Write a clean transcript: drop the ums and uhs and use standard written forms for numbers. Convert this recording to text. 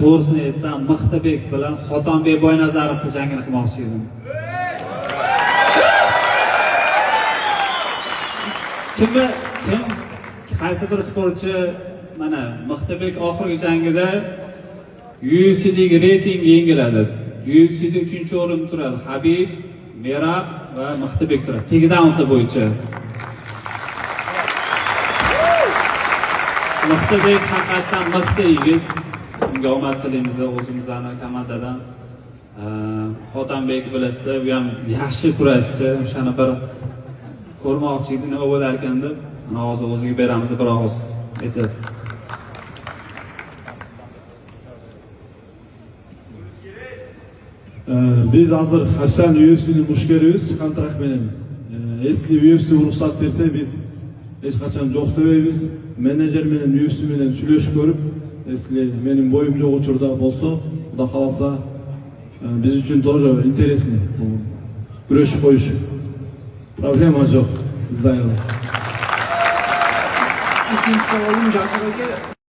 to'g'risini aytsam, Mixtabek bilan Xotonbek Boynazarovni jangini qilmoqchi edim. Kim qaysi bir sportchi mana Mixtabek oxirgi jangida UFC'dagi reyting yengiladi. UFC'da 3-o'rinda turadi. Habib, Merab va Mixtabek turadi. Takedown bo'yicha. Mixtabek haqiqatan mixta yigit. Unga omad tilaymiz o'zimizning komandadan. Xotonbek bilasizlar, u ham yaxshi kurashchi. O'shani bir ko'rmoqchi edim, nima bo'lar ekan deb. Mana hozir o'ziga beramiz bir og'iz aytib. Biz hazır Hafsan UFC'nin müşteriyiz, kontrakt benim. Eski UFC ruhsat verse biz hiç kaçan çok döveybiz. Menajer benim UFC bilen süleşip görüp, eski benim boyumca uçurda olsa, bu da kalasa biz için тоже интересный. Güreşip koyuş. Problema yok. Biz dayanırız. İkinci soralım Yaşar Ege.